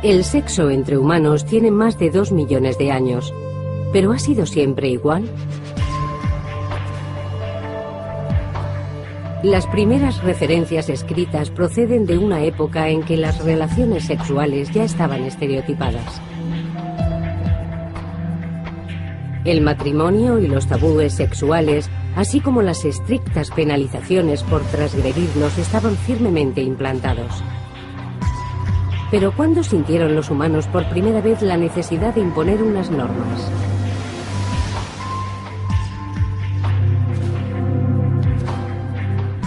El sexo entre humanos tiene más de 2 millones de años, pero ¿ha sido siempre igual? Las primeras referencias escritas proceden de una época en que las relaciones sexuales ya estaban estereotipadas. El matrimonio y los tabúes sexuales, así como las estrictas penalizaciones por transgredirlos, estaban firmemente implantados. Pero ¿cuándo sintieron los humanos por primera vez la necesidad de imponer unas normas?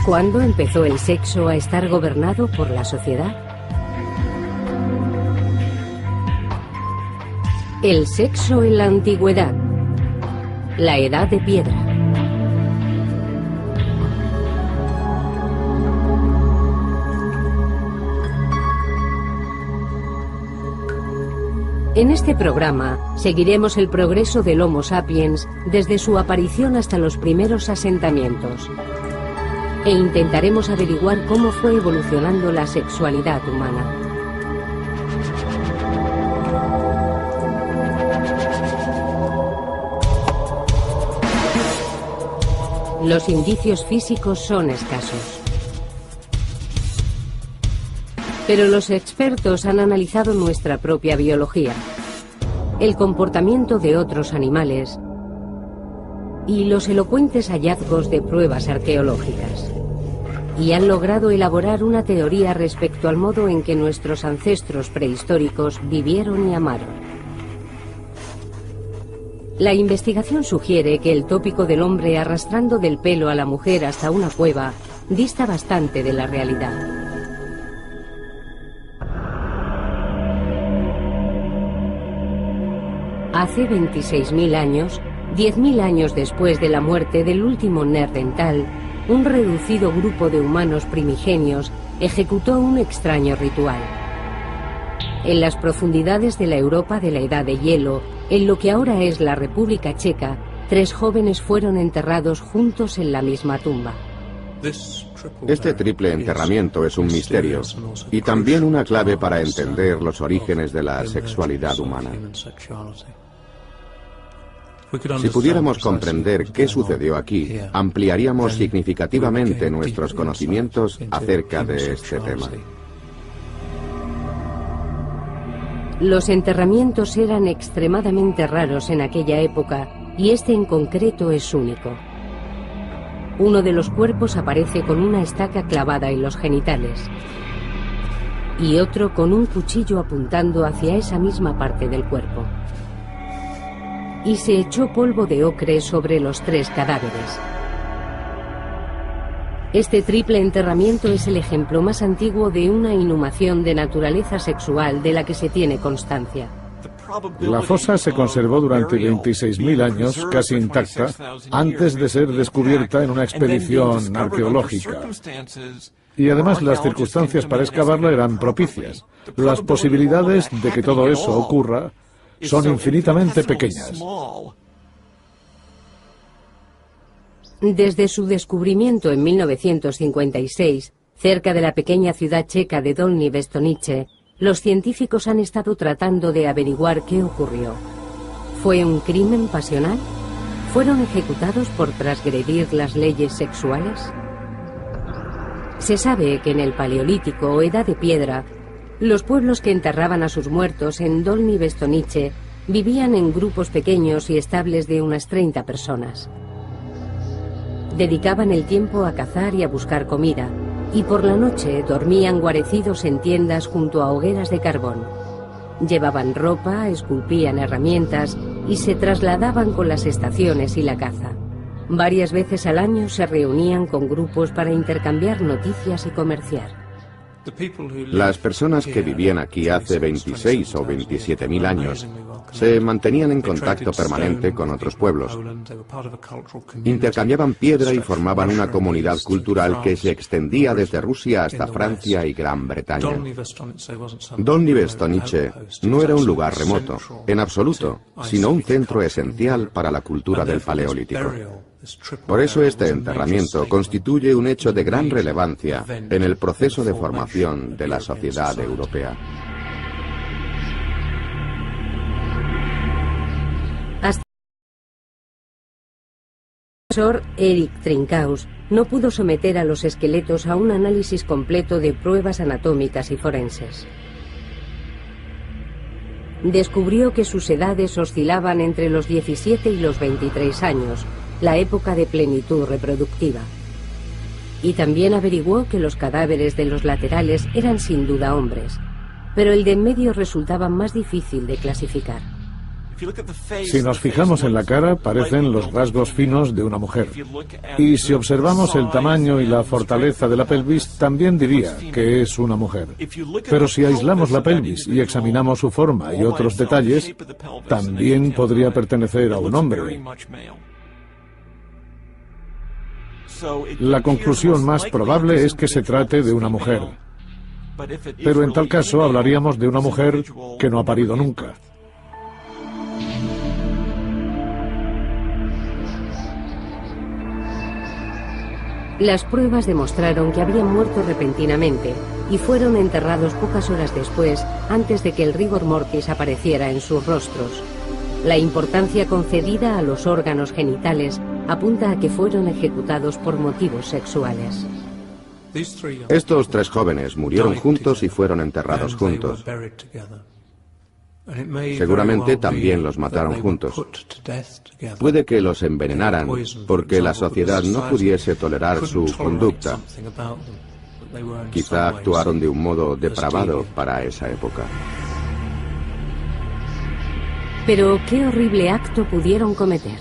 ¿Cuándo empezó el sexo a estar gobernado por la sociedad? El sexo en la antigüedad. La Edad de Piedra. En este programa seguiremos el progreso del Homo sapiens desde su aparición hasta los primeros asentamientos e intentaremos averiguar cómo fue evolucionando la sexualidad humana. Los indicios físicos son escasos. Pero los expertos han analizado nuestra propia biología, el comportamiento de otros animales y los elocuentes hallazgos de pruebas arqueológicas. Y han logrado elaborar una teoría respecto al modo en que nuestros ancestros prehistóricos vivieron y amaron. La investigación sugiere que el tópico del hombre arrastrando del pelo a la mujer hasta una cueva dista bastante de la realidad. Hace 26.000 años, 10.000 años después de la muerte del último Neandertal, un reducido grupo de humanos primigenios ejecutó un extraño ritual. En las profundidades de la Europa de la Edad de Hielo, en lo que ahora es la República Checa, 3 jóvenes fueron enterrados juntos en la misma tumba. Este triple enterramiento es un misterio y también una clave para entender los orígenes de la sexualidad humana. Si pudiéramos comprender qué sucedió aquí, ampliaríamos significativamente nuestros conocimientos acerca de este tema. Los enterramientos eran extremadamente raros en aquella época y este en concreto es único. Uno de los cuerpos aparece con una estaca clavada en los genitales y otro con un cuchillo apuntando hacia esa misma parte del cuerpo. Y se echó polvo de ocre sobre los 3 cadáveres. Este triple enterramiento es el ejemplo más antiguo de una inhumación de naturaleza sexual de la que se tiene constancia. La fosa se conservó durante 26.000 años, casi intacta, antes de ser descubierta en una expedición arqueológica. Y además las circunstancias para excavarla eran propicias. Las posibilidades de que todo eso ocurra son infinitamente pequeñas. Desde su descubrimiento en 1956, cerca de la pequeña ciudad checa de Dolní Věstonice, los científicos han estado tratando de averiguar qué ocurrió. ¿Fue un crimen pasional? ¿Fueron ejecutados por transgredir las leyes sexuales? Se sabe que en el Paleolítico o Edad de Piedra, los pueblos que enterraban a sus muertos en Dolní Věstonice vivían en grupos pequeños y estables de unas 30 personas. Dedicaban el tiempo a cazar y a buscar comida, y por la noche dormían guarecidos en tiendas junto a hogueras de carbón. Llevaban ropa, esculpían herramientas y se trasladaban con las estaciones y la caza. Varias veces al año se reunían con grupos para intercambiar noticias y comerciar. Las personas que vivían aquí hace 26 o 27.000 años se mantenían en contacto permanente con otros pueblos. Intercambiaban piedra y formaban una comunidad cultural que se extendía desde Rusia hasta Francia y Gran Bretaña. Dolní Věstonice no era un lugar remoto, en absoluto, sino un centro esencial para la cultura del Paleolítico. Por eso este enterramiento constituye un hecho de gran relevancia en el proceso de formación de la sociedad europea. profesor Eric Trinkaus no pudo someter a los esqueletos a un análisis completo de pruebas anatómicas y forenses. Descubrió que sus edades oscilaban entre los 17 y los 23 años, la época de plenitud reproductiva. Y también averiguó que los cadáveres de los laterales eran sin duda hombres, pero el de en medio resultaba más difícil de clasificar. Si nos fijamos en la cara, parecen los rasgos finos de una mujer. Y si observamos el tamaño y la fortaleza de la pelvis, también diría que es una mujer. Pero si aislamos la pelvis y examinamos su forma y otros detalles, también podría pertenecer a un hombre. La conclusión más probable es que se trate de una mujer. Pero en tal caso hablaríamos de una mujer que no ha parido nunca. Las pruebas demostraron que habían muerto repentinamente y fueron enterrados pocas horas después, antes de que el rigor mortis apareciera en sus rostros. La importancia concedida a los órganos genitales apunta a que fueron ejecutados por motivos sexuales. Estos 3 jóvenes murieron juntos y fueron enterrados juntos. Seguramente también los mataron juntos. Puede que los envenenaran porque la sociedad no pudiese tolerar su conducta. Quizá actuaron de un modo depravado para esa época. Pero ¿qué horrible acto pudieron cometer?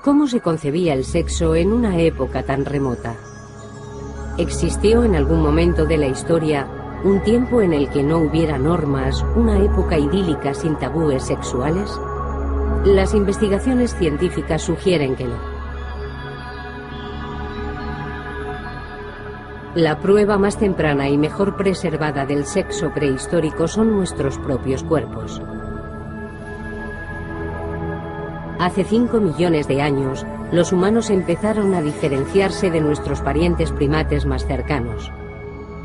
¿Cómo se concebía el sexo en una época tan remota? ¿Existió en algún momento de la historia un tiempo en el que no hubiera normas, una época idílica sin tabúes sexuales? Las investigaciones científicas sugieren que no. La prueba más temprana y mejor preservada del sexo prehistórico son nuestros propios cuerpos. Hace 5 millones de años, los humanos empezaron a diferenciarse de nuestros parientes primates más cercanos.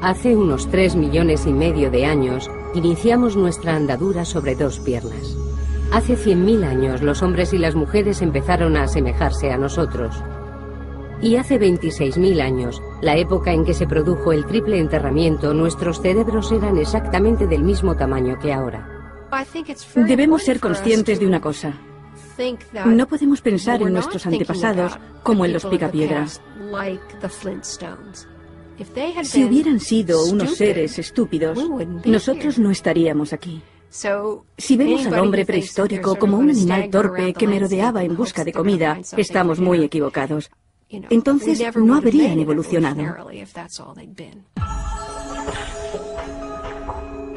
Hace unos 3,5 millones de años, iniciamos nuestra andadura sobre 2 piernas. Hace 100.000 años, los hombres y las mujeres empezaron a asemejarse a nosotros. Y hace 26.000 años, la época en que se produjo el triple enterramiento, nuestros cerebros eran exactamente del mismo tamaño que ahora. Debemos ser conscientes de una cosa. No podemos pensar en nuestros antepasados como en los picapiedras. Si hubieran sido unos seres estúpidos, nosotros no estaríamos aquí. Si vemos al hombre prehistórico como un animal torpe que merodeaba en busca de comida, estamos muy equivocados. Entonces no habrían evolucionado.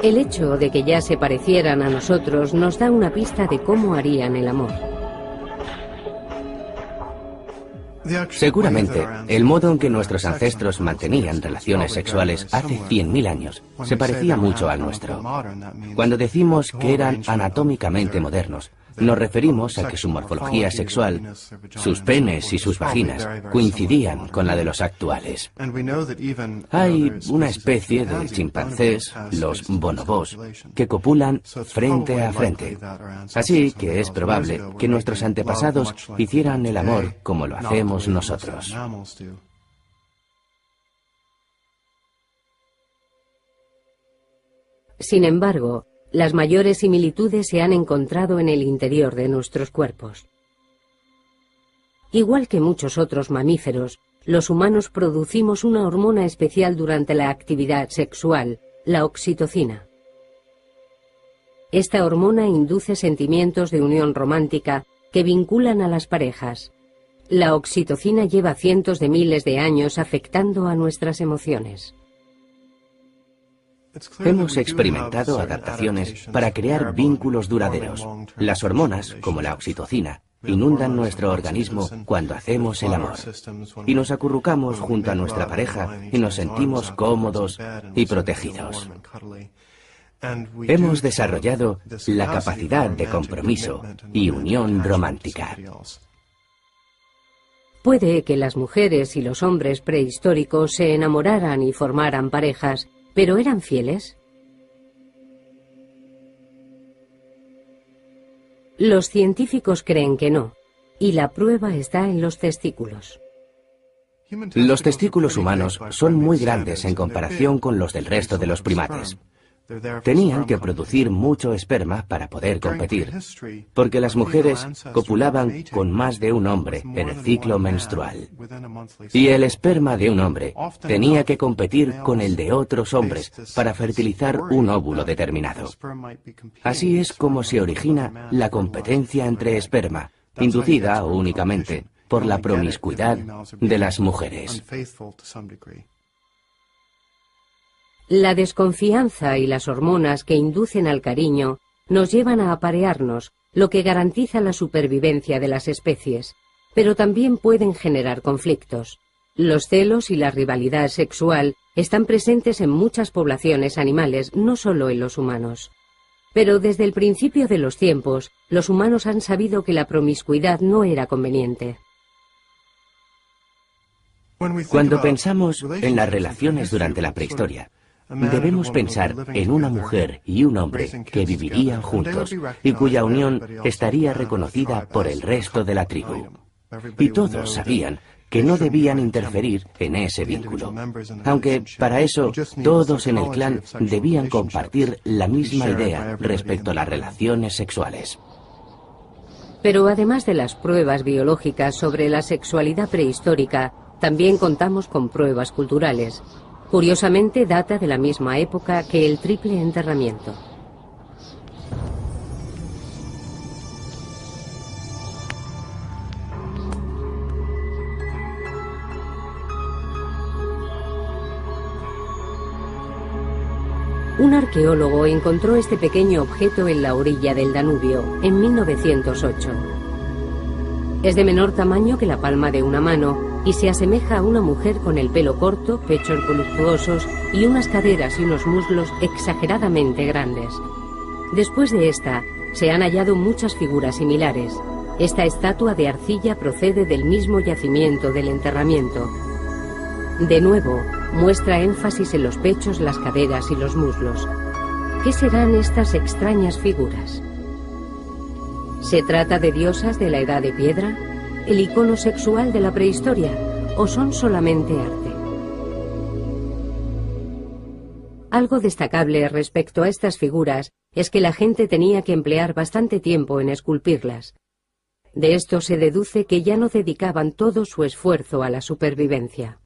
El hecho de que ya se parecieran a nosotros nos da una pista de cómo harían el amor. Seguramente, el modo en que nuestros ancestros mantenían relaciones sexuales hace 100.000 años se parecía mucho al nuestro. Cuando decimos que eran anatómicamente modernos, nos referimos a que su morfología sexual, sus penes y sus vaginas, coincidían con la de los actuales. Hay una especie de chimpancés, los bonobos, que copulan frente a frente. Así que es probable que nuestros antepasados hicieran el amor como lo hacemos nosotros. Sin embargo, las mayores similitudes se han encontrado en el interior de nuestros cuerpos. Igual que muchos otros mamíferos, los humanos producimos una hormona especial durante la actividad sexual, la oxitocina. Esta hormona induce sentimientos de unión romántica que vinculan a las parejas. La oxitocina lleva cientos de miles de años afectando a nuestras emociones. Hemos experimentado adaptaciones para crear vínculos duraderos. Las hormonas, como la oxitocina, inundan nuestro organismo cuando hacemos el amor. Y nos acurrucamos junto a nuestra pareja y nos sentimos cómodos y protegidos. Hemos desarrollado la capacidad de compromiso y unión romántica. Puede que las mujeres y los hombres prehistóricos se enamoraran y formaran parejas, ¿pero eran fieles? Los científicos creen que no, y la prueba está en los testículos. Los testículos humanos son muy grandes en comparación con los del resto de los primates. Tenían que producir mucho esperma para poder competir, porque las mujeres copulaban con más de un hombre en el ciclo menstrual. Y el esperma de un hombre tenía que competir con el de otros hombres para fertilizar un óvulo determinado. Así es como se origina la competencia entre esperma, inducida únicamente por la promiscuidad de las mujeres. La desconfianza y las hormonas que inducen al cariño nos llevan a aparearnos, lo que garantiza la supervivencia de las especies, pero también pueden generar conflictos. Los celos y la rivalidad sexual están presentes en muchas poblaciones animales, no solo en los humanos. Pero desde el principio de los tiempos, los humanos han sabido que la promiscuidad no era conveniente. Cuando pensamos en las relaciones durante la prehistoria, debemos pensar en una mujer y un hombre que vivirían juntos y cuya unión estaría reconocida por el resto de la tribu. Y todos sabían que no debían interferir en ese vínculo, aunque para eso todos en el clan debían compartir la misma idea respecto a las relaciones sexuales. Pero además de las pruebas biológicas sobre la sexualidad prehistórica, también contamos con pruebas culturales. Curiosamente, data de la misma época que el triple enterramiento. Un arqueólogo encontró este pequeño objeto en la orilla del Danubio, en 1908. Es de menor tamaño que la palma de una mano y se asemeja a una mujer con el pelo corto, pechos voluptuosos y unas caderas y unos muslos exageradamente grandes. Después de esta, se han hallado muchas figuras similares. Esta estatua de arcilla procede del mismo yacimiento del enterramiento. De nuevo, muestra énfasis en los pechos, las caderas y los muslos. ¿Qué serán estas extrañas figuras? ¿Se trata de diosas de la Edad de Piedra? ¿El icono sexual de la prehistoria? ¿O son solamente arte? Algo destacable respecto a estas figuras es que la gente tenía que emplear bastante tiempo en esculpirlas. De esto se deduce que ya no dedicaban todo su esfuerzo a la supervivencia.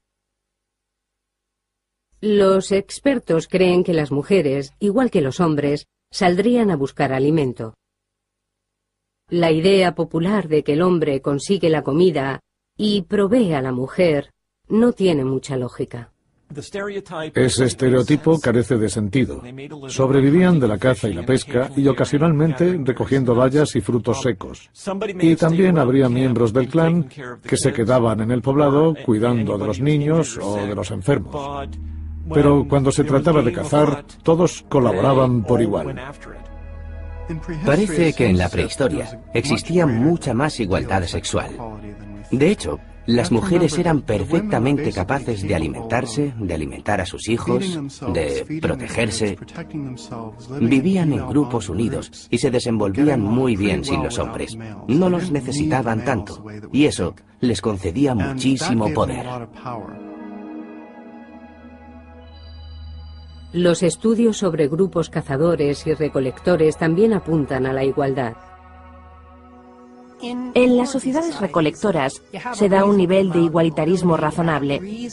Los expertos creen que las mujeres, igual que los hombres, saldrían a buscar alimento. La idea popular de que el hombre consigue la comida y provee a la mujer no tiene mucha lógica. Ese estereotipo carece de sentido. Sobrevivían de la caza y la pesca y ocasionalmente recogiendo bayas y frutos secos. Y también habría miembros del clan que se quedaban en el poblado cuidando de los niños o de los enfermos. Pero cuando se trataba de cazar, todos colaboraban por igual. Parece que en la prehistoria existía mucha más igualdad sexual. De hecho, las mujeres eran perfectamente capaces de alimentarse, de alimentar a sus hijos, de protegerse. Vivían en grupos unidos y se desenvolvían muy bien sin los hombres. No los necesitaban tanto, y eso les concedía muchísimo poder. Los estudios sobre grupos cazadores y recolectores también apuntan a la igualdad. En las sociedades recolectoras se da un nivel de igualitarismo razonable.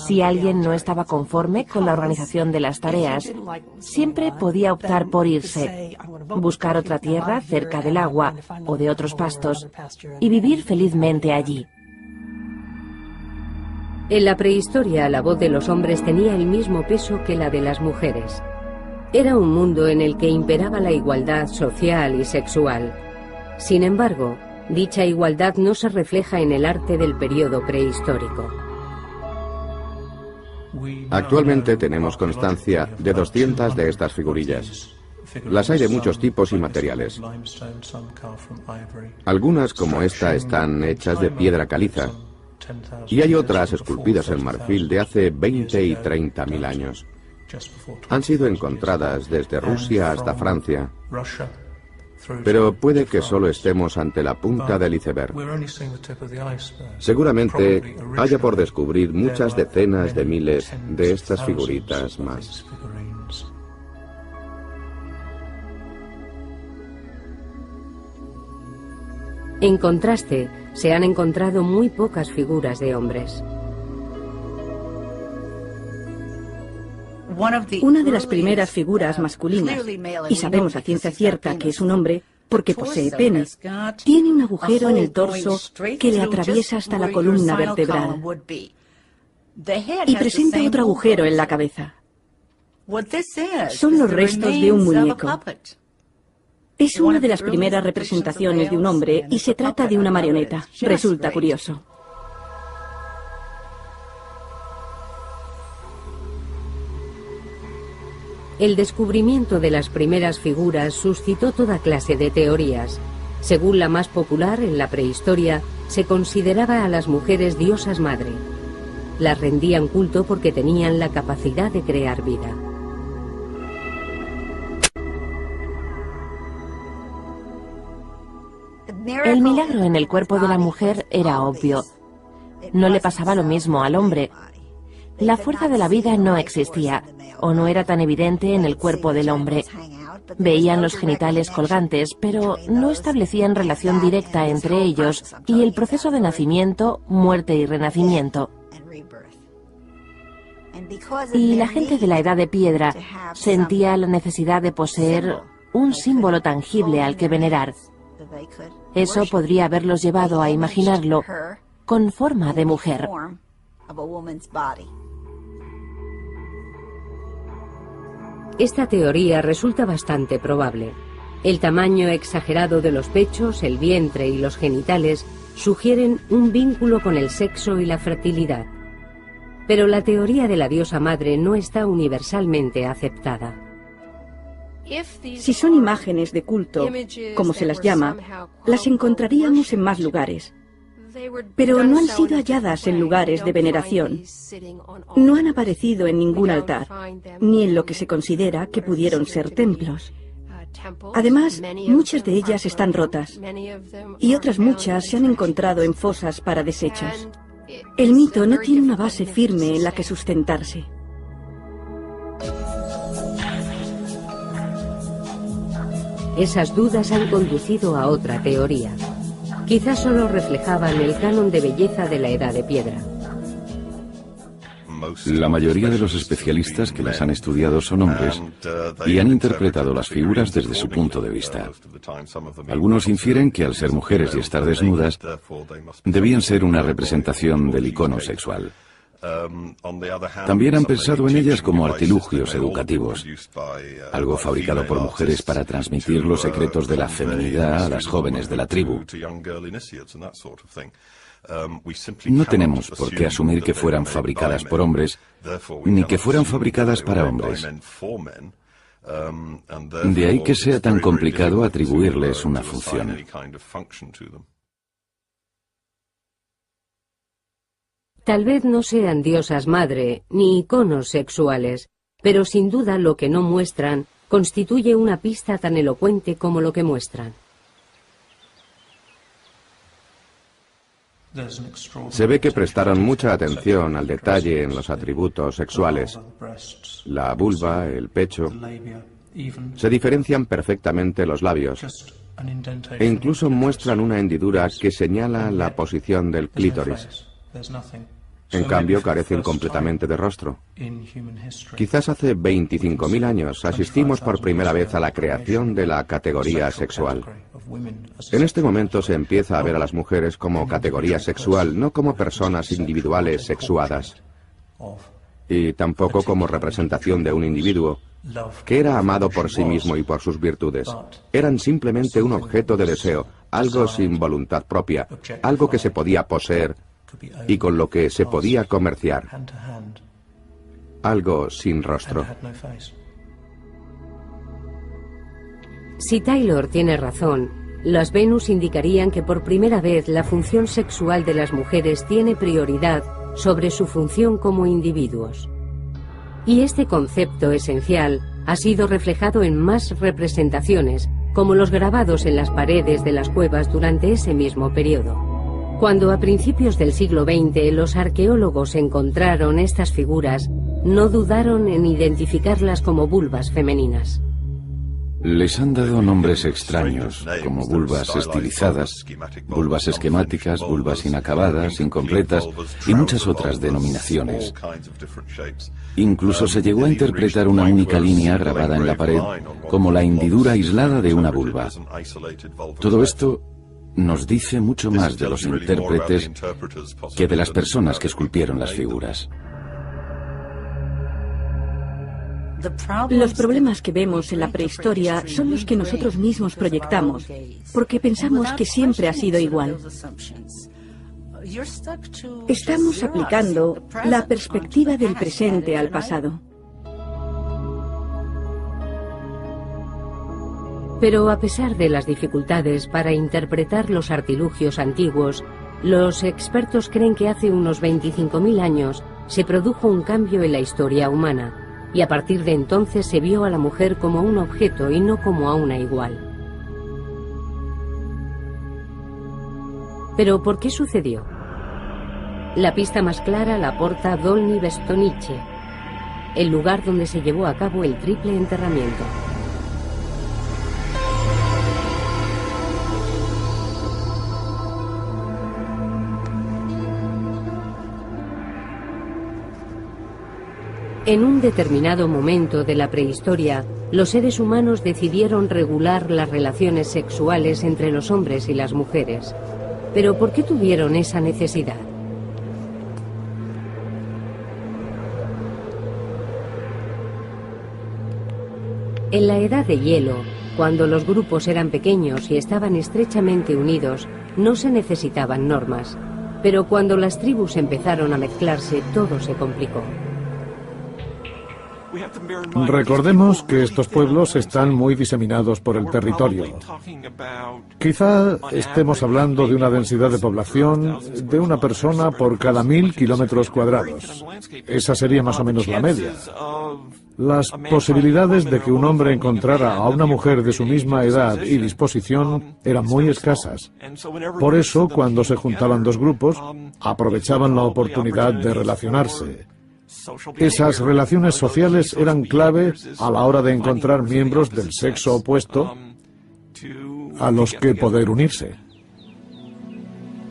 Si alguien no estaba conforme con la organización de las tareas, siempre podía optar por irse, buscar otra tierra cerca del agua o de otros pastos y vivir felizmente allí. En la prehistoria, la voz de los hombres tenía el mismo peso que la de las mujeres. Era un mundo en el que imperaba la igualdad social y sexual. Sin embargo, dicha igualdad no se refleja en el arte del periodo prehistórico. Actualmente tenemos constancia de 200 de estas figurillas. Las hay de muchos tipos y materiales. Algunas, como esta, están hechas de piedra caliza. Y hay otras esculpidas en marfil de hace 20 y 30.000 años. Han sido encontradas desde Rusia hasta Francia Pero puede que solo estemos ante la punta del iceberg. Seguramente haya por descubrir muchas decenas de miles de estas figuritas más. En contraste, se han encontrado muy pocas figuras de hombres. Una de las primeras figuras masculinas, y sabemos a ciencia cierta que es un hombre porque posee pene, tiene un agujero en el torso que le atraviesa hasta la columna vertebral y presenta otro agujero en la cabeza. Son los restos de un muñeco. Es una de las primeras representaciones de un hombre y se trata de una marioneta. Resulta curioso. El descubrimiento de las primeras figuras suscitó toda clase de teorías. Según la más popular, en la prehistoria, se consideraba a las mujeres diosas madre. Las rendían culto porque tenían la capacidad de crear vida. El milagro en el cuerpo de la mujer era obvio. No le pasaba lo mismo al hombre. La fuerza de la vida no existía, o no era tan evidente en el cuerpo del hombre. Veían los genitales colgantes, pero no establecían relación directa entre ellos y el proceso de nacimiento, muerte y renacimiento. Y la gente de la Edad de Piedra sentía la necesidad de poseer un símbolo tangible al que venerar. Eso podría haberlos llevado a imaginarlo con forma de mujer. Esta teoría resulta bastante probable. El tamaño exagerado de los pechos, el vientre y los genitales sugieren un vínculo con el sexo y la fertilidad. Pero la teoría de la diosa madre no está universalmente aceptada. Si son imágenes de culto, como se las llama, las encontraríamos en más lugares. Pero no han sido halladas en lugares de veneración. No han aparecido en ningún altar, ni en lo que se considera que pudieron ser templos. Además, muchas de ellas están rotas, y otras muchas se han encontrado en fosas para desechos. El mito no tiene una base firme en la que sustentarse. Esas dudas han conducido a otra teoría. Quizás solo reflejaban el canon de belleza de la Edad de Piedra. La mayoría de los especialistas que las han estudiado son hombres y han interpretado las figuras desde su punto de vista. Algunos infieren que al ser mujeres y estar desnudas, debían ser una representación del icono sexual. También han pensado en ellas como artilugios educativos, algo fabricado por mujeres para transmitir los secretos de la feminidad a las jóvenes de la tribu. No tenemos por qué asumir que fueran fabricadas por hombres, ni que fueran fabricadas para hombres. De ahí que sea tan complicado atribuirles una función. Tal vez no sean diosas madre ni iconos sexuales, pero sin duda lo que no muestran constituye una pista tan elocuente como lo que muestran. Se ve que prestaron mucha atención al detalle en los atributos sexuales. La vulva, el pecho. Se diferencian perfectamente los labios e incluso muestran una hendidura que señala la posición del clítoris. En cambio, carecen completamente de rostro. Quizás hace 25.000 años asistimos por primera vez a la creación de la categoría sexual. En este momento se empieza a ver a las mujeres como categoría sexual, no como personas individuales sexuadas, y tampoco como representación de un individuo que era amado por sí mismo y por sus virtudes. Eran simplemente un objeto de deseo, algo sin voluntad propia, algo que se podía poseer y con lo que se podía comerciar, algo sin rostro. Si Taylor tiene razón, las Venus indicarían que por primera vez la función sexual de las mujeres tiene prioridad sobre su función como individuos. Y este concepto esencial ha sido reflejado en más representaciones como los grabados en las paredes de las cuevas durante ese mismo periodo. Cuando a principios del siglo XX los arqueólogos encontraron estas figuras, no dudaron en identificarlas como vulvas femeninas. Les han dado nombres extraños, como vulvas estilizadas, vulvas esquemáticas, vulvas inacabadas, incompletas y muchas otras denominaciones. Incluso se llegó a interpretar una única línea grabada en la pared como la hendidura aislada de una vulva. Todo esto nos dice mucho más de los intérpretes que de las personas que esculpieron las figuras. Los problemas que vemos en la prehistoria son los que nosotros mismos proyectamos, porque pensamos que siempre ha sido igual. Estamos aplicando la perspectiva del presente al pasado. Pero a pesar de las dificultades para interpretar los artilugios antiguos, los expertos creen que hace unos 25.000 años se produjo un cambio en la historia humana, y a partir de entonces se vio a la mujer como un objeto y no como a una igual. ¿Pero por qué sucedió? La pista más clara la aporta Dolní Věstonice, el lugar donde se llevó a cabo el triple enterramiento. En un determinado momento de la prehistoria, los seres humanos decidieron regular las relaciones sexuales entre los hombres y las mujeres. ¿Pero por qué tuvieron esa necesidad? En la Edad de Hielo, cuando los grupos eran pequeños y estaban estrechamente unidos, no se necesitaban normas. Pero cuando las tribus empezaron a mezclarse, todo se complicó. Recordemos que estos pueblos están muy diseminados por el territorio. Quizá estemos hablando de una densidad de población de una persona por cada 1000 kilómetros cuadrados. Esa sería más o menos la media. Las posibilidades de que un hombre encontrara a una mujer de su misma edad y disposición eran muy escasas. Por eso, cuando se juntaban dos grupos, aprovechaban la oportunidad de relacionarse. Esas relaciones sociales eran clave a la hora de encontrar miembros del sexo opuesto a los que poder unirse.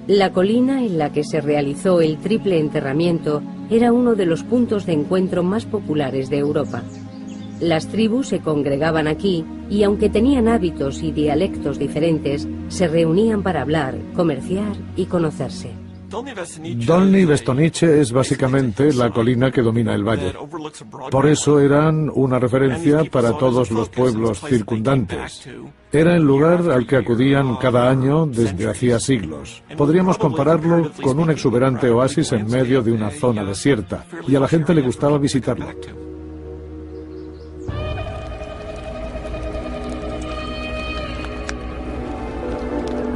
La colina en la que se realizó el triple enterramiento era uno de los puntos de encuentro más populares de Europa. Las tribus se congregaban aquí y, aunque tenían hábitos y dialectos diferentes, se reunían para hablar, comerciar y conocerse. Dolní Věstonice es básicamente la colina que domina el valle. Por eso eran una referencia para todos los pueblos circundantes. Era el lugar al que acudían cada año desde hacía siglos. Podríamos compararlo con un exuberante oasis en medio de una zona desierta, y a la gente le gustaba visitarlo.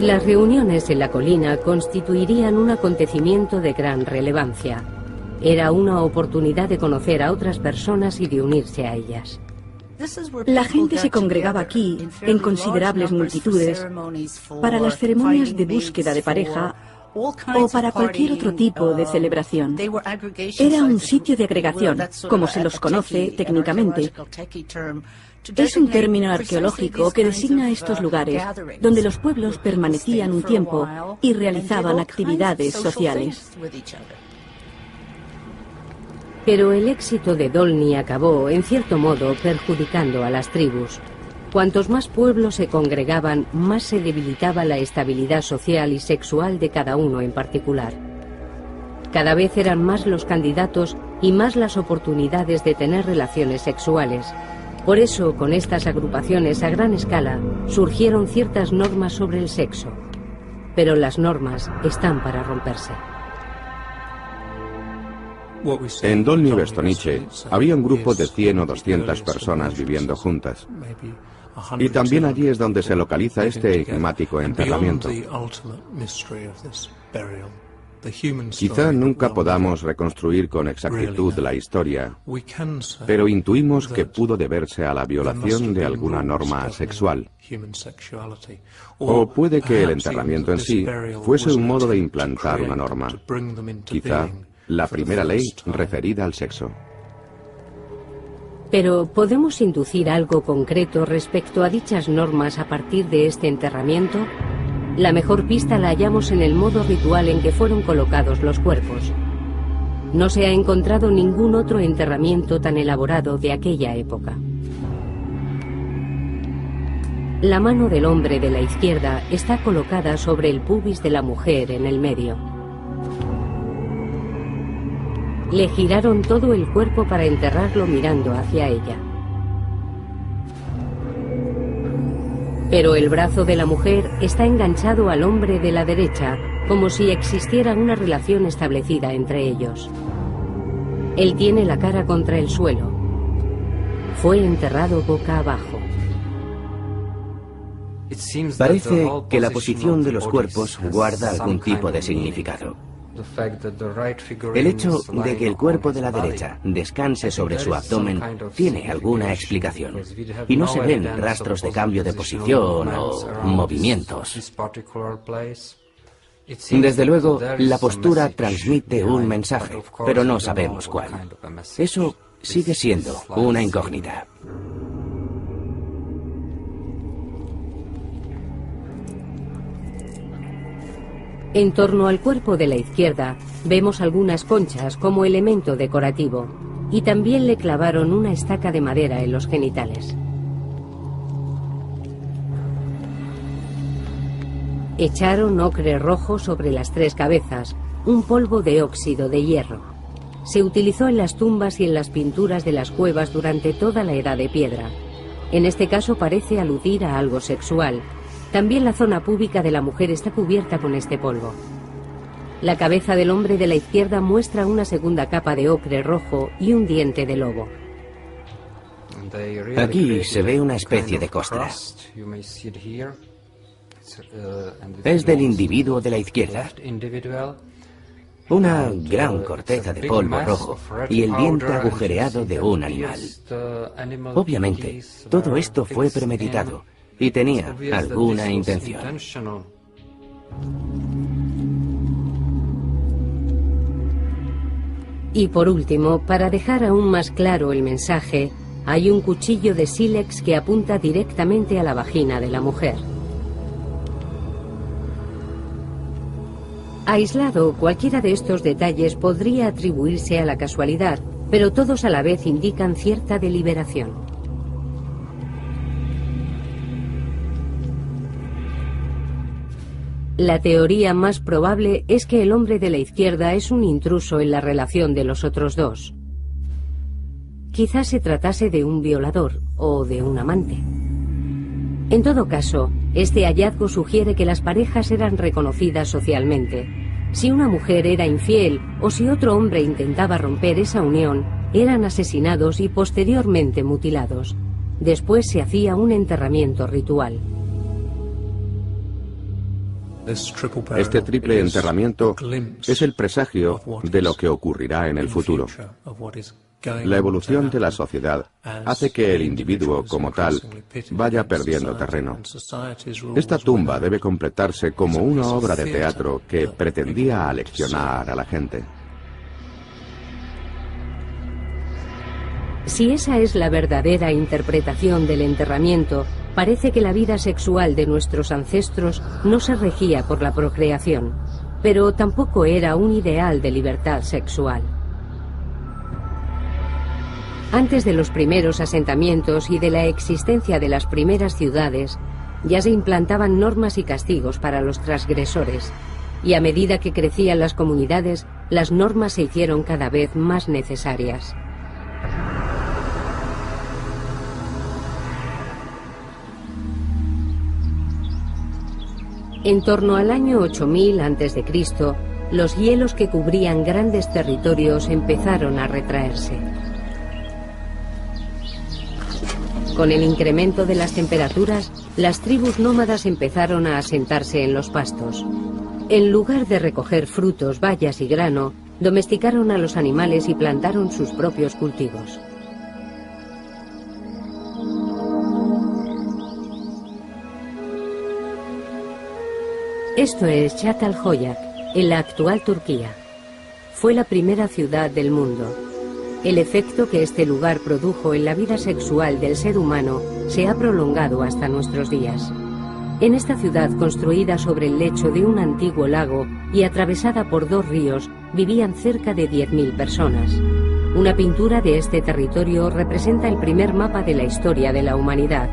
Las reuniones en la colina constituirían un acontecimiento de gran relevancia. Era una oportunidad de conocer a otras personas y de unirse a ellas. La gente se congregaba aquí en considerables multitudes para las ceremonias de búsqueda de pareja o para cualquier otro tipo de celebración. Era un sitio de agregación, como se los conoce técnicamente. Es un término arqueológico que designa estos lugares donde los pueblos permanecían un tiempo y realizaban actividades sociales. Pero el éxito de Dolní acabó, en cierto modo, perjudicando a las tribus. Cuantos más pueblos se congregaban, más se debilitaba la estabilidad social y sexual de cada uno en particular. Cada vez eran más los candidatos y más las oportunidades de tener relaciones sexuales. Por eso, con estas agrupaciones a gran escala, surgieron ciertas normas sobre el sexo. Pero las normas están para romperse. En Dolní Věstonice había un grupo de 100 o 200 personas viviendo juntas. Y también allí es donde se localiza este enigmático enterramiento. Quizá nunca podamos reconstruir con exactitud la historia, pero intuimos que pudo deberse a la violación de alguna norma sexual. O puede que el enterramiento en sí fuese un modo de implantar una norma, quizá la primera ley referida al sexo. Pero ¿podemos inducir algo concreto respecto a dichas normas a partir de este enterramiento? La mejor pista la hallamos en el modo ritual en que fueron colocados los cuerpos. No se ha encontrado ningún otro enterramiento tan elaborado de aquella época. La mano del hombre de la izquierda está colocada sobre el pubis de la mujer en el medio. Le giraron todo el cuerpo para enterrarlo mirando hacia ella. Pero el brazo de la mujer está enganchado al hombre de la derecha, como si existiera una relación establecida entre ellos. Él tiene la cara contra el suelo. Fue enterrado boca abajo. Parece que la posición de los cuerpos guarda algún tipo de significado. El hecho de que el cuerpo de la derecha descanse sobre su abdomen tiene alguna explicación, y no se ven rastros de cambio de posición o movimientos. Desde luego, la postura transmite un mensaje, pero no sabemos cuál. Eso sigue siendo una incógnita. En torno al cuerpo de la izquierda vemos algunas conchas como elemento decorativo, y también le clavaron una estaca de madera en los genitales. Echaron ocre rojo sobre las tres cabezas, un polvo de óxido de hierro. Se utilizó en las tumbas y en las pinturas de las cuevas durante toda la Edad de Piedra. En este caso parece aludir a algo sexual. También la zona púbica de la mujer está cubierta con este polvo. La cabeza del hombre de la izquierda muestra una segunda capa de ocre rojo y un diente de lobo. Aquí se ve una especie de costra. Es del individuo de la izquierda. Una gran corteza de polvo rojo y el diente agujereado de un animal. Obviamente, todo esto fue premeditado y tenía alguna intención. Y por último, para dejar aún más claro el mensaje, hay un cuchillo de sílex que apunta directamente a la vagina de la mujer. Aislado, cualquiera de estos detalles podría atribuirse a la casualidad, pero todos a la vez indican cierta deliberación. La teoría más probable es que el hombre de la izquierda es un intruso en la relación de los otros dos. Quizás se tratase de un violador o de un amante. En todo caso, este hallazgo sugiere que las parejas eran reconocidas socialmente. Si una mujer era infiel o si otro hombre intentaba romper esa unión, eran asesinados y posteriormente mutilados. Después se hacía un enterramiento ritual. Este triple enterramiento es el presagio de lo que ocurrirá en el futuro. La evolución de la sociedad hace que el individuo como tal vaya perdiendo terreno. Esta tumba debe completarse como una obra de teatro que pretendía aleccionar a la gente. Si esa es la verdadera interpretación del enterramiento, parece que la vida sexual de nuestros ancestros no se regía por la procreación, pero tampoco era un ideal de libertad sexual. Antes de los primeros asentamientos y de la existencia de las primeras ciudades, ya se implantaban normas y castigos para los transgresores, y a medida que crecían las comunidades, las normas se hicieron cada vez más necesarias. En torno al año 8000 a.C., los hielos que cubrían grandes territorios empezaron a retraerse. Con el incremento de las temperaturas, las tribus nómadas empezaron a asentarse en los pastos. En lugar de recoger frutos, bayas y grano, domesticaron a los animales y plantaron sus propios cultivos. Esto es Çatalhöyük, en la actual Turquía. Fue la primera ciudad del mundo. El efecto que este lugar produjo en la vida sexual del ser humano se ha prolongado hasta nuestros días. En esta ciudad, construida sobre el lecho de un antiguo lago y atravesada por 2 ríos, vivían cerca de 10.000 personas. Una pintura de este territorio representa el primer mapa de la historia de la humanidad.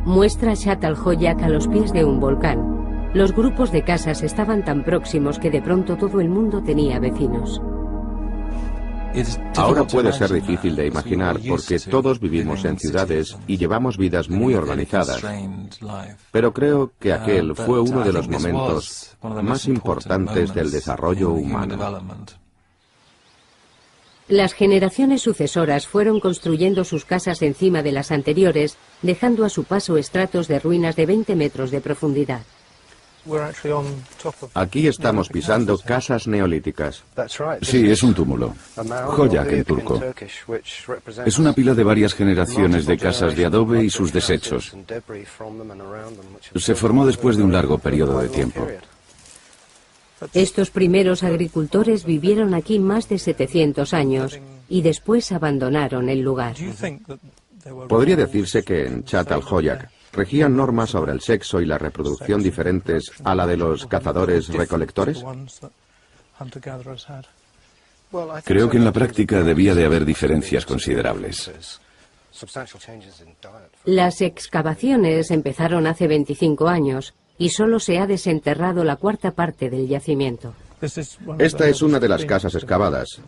Muestra Çatalhöyük a los pies de un volcán. Los grupos de casas estaban tan próximos que de pronto todo el mundo tenía vecinos. Ahora puede ser difícil de imaginar porque todos vivimos en ciudades y llevamos vidas muy organizadas, pero creo que aquel fue uno de los momentos más importantes del desarrollo humano. Las generaciones sucesoras fueron construyendo sus casas encima de las anteriores, dejando a su paso estratos de ruinas de 20 metros de profundidad. Aquí estamos pisando casas neolíticas. Sí, es un túmulo. Höyük en turco. Es una pila de varias generaciones de casas de adobe y sus desechos. Se formó después de un largo periodo de tiempo. Estos primeros agricultores vivieron aquí más de 700 años y después abandonaron el lugar. Podría decirse que en Çatalhöyük regían normas sobre el sexo y la reproducción diferentes a la de los cazadores-recolectores. Creo que en la práctica debía de haber diferencias considerables. Las excavaciones empezaron hace 25 años y solo se ha desenterrado la 1/4 parte del yacimiento. Esta es una de las casas excavadas.